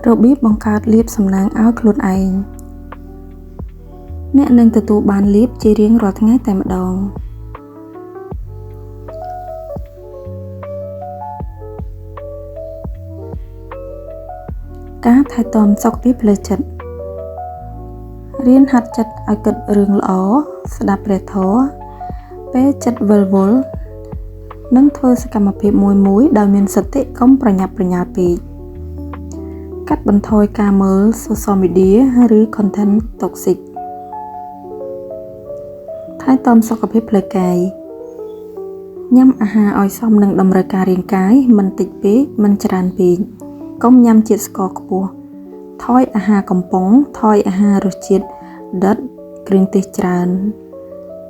របៀបបង្កើតលាភសំណាងឲ្យខ្លួនឯងអ្នកនឹងទទួលបានលាភជារៀងរាល់ថ្ងៃតែម្ដងការថែទាំសុខភាពផ្លូវចិត្តរៀនហាត់ចិត្តឲ្យគិតរឿងល្អស្ដាប់ព្រះធម៌ពេលចិត្តវិលវល់និងធ្វើសកម្មភាពមួយដោយមានសតិកុំប្រញាប់ប្រញាល់ពេកកាត់បន្ថយការមើល social media ឬ content toxic ថែទាំសុខភាពផ្លូវកាយញ៉ាំអាហារឲ្យសមនឹងតម្រូវការរាងកាយមិនតិចពេកមិនច្រើនពេកកុំញ៉ាំជាតិស្ករខ្ពស់ថយអាហារកំប៉ុងថយអាហាររសជាតិដិតគ្រឿងទេសច្រើន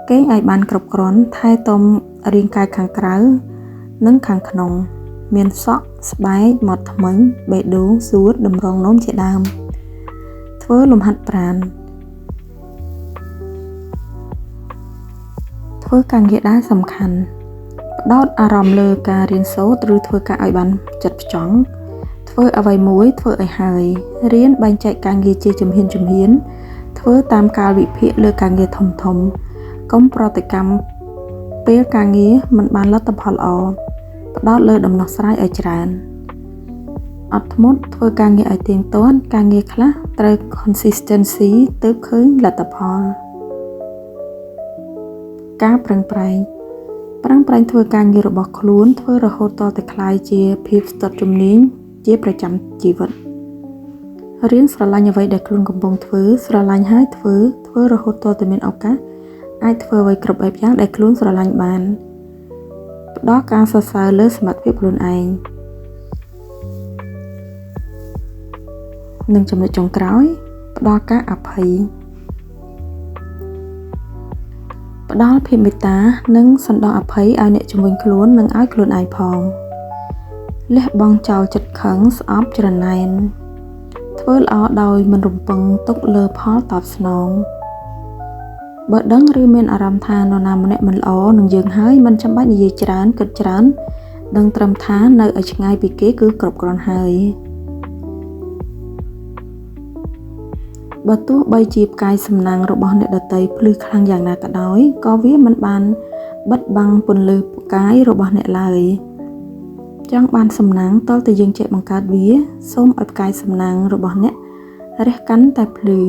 គេងឲ្យបានគ្រប់គ្រាន់ថែទាំរាងកាយខាងក្រៅនិងខាងក្នុងមានសក់ស្បែកមាត់ធ្មេញបេះដូងសួតតម្រងនោមជាដើមធ្វើលំហាត់ប្រាណធ្វើការងារដែលសំខាន់ផ្ដោតអារម្មណ៍លើការរៀនសូត្រឬធ្វើការឲ្យបានចិត្តផ្ចង់ធ្វើអ្វីមួយធ្វើឲ្យហើយរៀនបែងចែកការងារជាជំហានធ្វើតាមកាលវិភាគលើការងារធំកុំប្រតិកម្មពេលការងារមិនបានលទ្ធផលល្អផ្ដោតលើដំណោះស្រាយឲ្យច្រើនអត់ធ្មត់ធ្វើការងារឲ្យទៀងទាត់ការងារខ្លះត្រូវ consistency ទើបឃើញលទ្ធផលការប្រឹងប្រែងធ្វើការងាររបស់ខ្លួនធ្វើរហូតតតែក្លាយជាភាពស្ទាត់ជំនាញជាប្រចាំជីវិតរៀនស្រឡាញ់អ្វីដែលខ្លួនកំពុងធ្វើស្រឡាញ់ហើយធ្វើរហូតតតែមានឱកាសអាចធ្វើអ្វីគ្រប់បែបយ៉ាងដែលខ្លួនស្រឡាញ់បានផ្ដល់ការសរសើរលើសមត្ថភាពខ្លួនឯងនិងចំណុចចុងក្រោយផ្ដល់ការអភ័យផ្ដល់ភាពមេត្តានិងសន្តោសអភ័យឲ្យអ្នកជំនាញខ្លួននិងឲ្យខ្លួនឯងផងលះបង់ចោលចិត្តខឹងស្អប់ច្រណែនធ្វើល្អដោយមិនរំពឹងទុកលើផលតបស្នងបើដឹងឬមានអារម្មណ៍ថានរណាម្នាក់មិនល្អនឹងយើងហើយមិនចាំបាច់និយាយច្រើនគិតច្រើនដឹងត្រឹមថានៅឲ្យឆ្ងាយពីគេគឺគ្រប់គ្រាន់ហើយបើទោះបីជាផ្កាយសំណាងរបស់អ្នកដទៃភ្លឺខ្លាំងយ៉ាងណាក៏ដោយក៏វាមិនបានបិទបាំងពន្លឺផ្កាយរបស់អ្នកឡើយចង់បានសំណាងតើតើយើងចេះបង្កើតវាសូមឲ្យផ្កាយសំណាងរបស់អ្នករះកាន់តែភ្លឺ